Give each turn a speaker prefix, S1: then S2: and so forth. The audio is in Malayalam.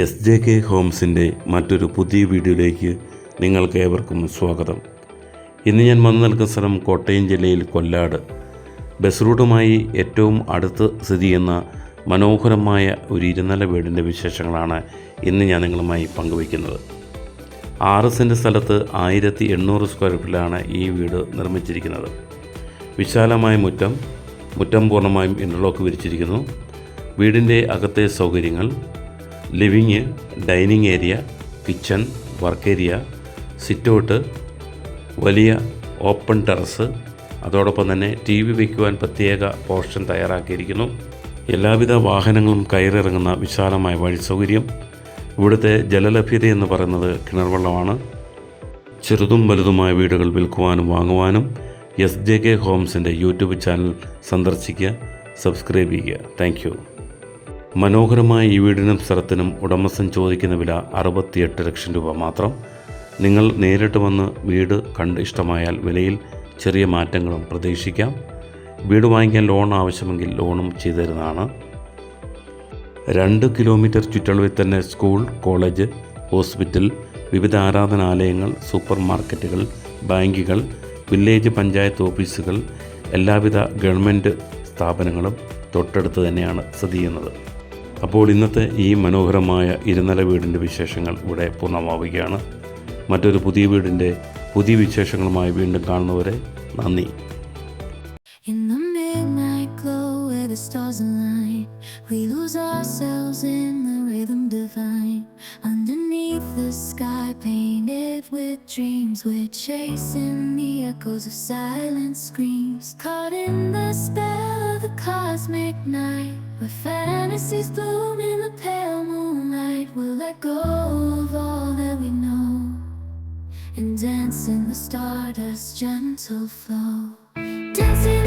S1: SJK ഹോംസിൻ്റെ മറ്റൊരു പുതിയ വീഡിയോയിലേക്ക് നിങ്ങൾക്ക് ഏവർക്കും സ്വാഗതം. ഇന്ന് ഞാൻ വന്നു നിൽക്കുന്ന സ്ഥലം കോട്ടയം ജില്ലയിൽ കൊല്ലാട്. ബസ് റൂട്ടുമായി ഏറ്റവും അടുത്ത് സ്ഥിതി ചെയ്യുന്ന മനോഹരമായ ഒരു ഇരുനില വീടിൻ്റെ വിശേഷങ്ങളാണ് ഇന്ന് ഞാൻ നിങ്ങളുമായി പങ്കുവയ്ക്കുന്നത്. 6 സെൻറ്റ് സ്ഥലത്ത് 1800 സ്ക്വയർ ഫീറ്റിലാണ് ഈ വീട് നിർമ്മിച്ചിരിക്കുന്നത്. വിശാലമായ മുറ്റം പൂർണ്ണമായും ഇൻ്റർലോക്ക് വിരിച്ചിരിക്കുന്നു. വീടിൻ്റെ അകത്തെ സൗകര്യങ്ങൾ: living, dining area, kitchen, work area, sitout, വലിയ ഓപ്പൺ ടെറസ്, അതോടൊപ്പം തന്നെ TV വയ്ക്കുവാൻ പ്രത്യേക പോർഷൻ തയ്യാറാക്കിയിരിക്കുന്നു. എല്ലാവിധ വാഹനങ്ങളും കയറിയിറങ്ങുന്ന വിശാലമായ വഴി സൗകര്യം. ഇവിടുത്തെ ജലലഭ്യത എന്ന് പറയുന്നത് കിണർ വെള്ളമാണ്. ചെറുതും വലുതുമായ വീടുകൾ വിൽക്കുവാനും വാങ്ങുവാനും SJK ഹോംസിൻ്റെ യൂട്യൂബ് ചാനൽ സന്ദർശിക്കുക, സബ്സ്ക്രൈബ് ചെയ്യുക. Thank you. മനോഹരമായ ഈ വീടിനും സ്ഥലത്തിനും ഉടമസ്ഥൻ ചോദിക്കുന്ന വില 68 ലക്ഷം രൂപ മാത്രം. നിങ്ങൾ നേരിട്ട് വന്ന് വീട് കണ്ട് ഇഷ്ടമായാൽ വിലയിൽ ചെറിയ മാറ്റങ്ങളും പ്രതീക്ഷിക്കാം. വീട് വാങ്ങിക്കാൻ ലോൺ ആവശ്യമെങ്കിൽ ലോണും ചെയ്തു തരുന്നതാണ്. 2 കിലോമീറ്റർ ചുറ്റളവിൽ തന്നെ സ്കൂൾ, കോളേജ്, ഹോസ്പിറ്റൽ, വിവിധ ആരാധനാലയങ്ങൾ, സൂപ്പർ മാർക്കറ്റുകൾ, ബാങ്കുകൾ, വില്ലേജ് പഞ്ചായത്ത് ഓഫീസുകൾ, എല്ലാവിധ ഗവൺമെൻറ് സ്ഥാപനങ്ങളും തൊട്ടടുത്ത് തന്നെയാണ് സ്ഥിതി ചെയ്യുന്നത്. അപ്പോൾ ഇന്നത്തെ ഈ മനോഹരമായ ഇരുനില വീടിൻ്റെ വിശേഷങ്ങൾ ഇവിടെ പൂർണ്ണമാവുകയാണ്. മറ്റൊരു പുതിയ വീടിൻ്റെ പുതിയ വിശേഷങ്ങളുമായി വീണ്ടും കാണുന്നവരെ നന്ദി.
S2: In the midnight glow where the stars align, we lose ourselves in the rhythm divine. Underneath the sky painted with dreams, we're chasing the echoes of silent screams. Caught in the spell of the cosmic night, where fantasies bloom in the pale moonlight. We'll let go of all that we know and dance in the stardust's gentle flow. Dancing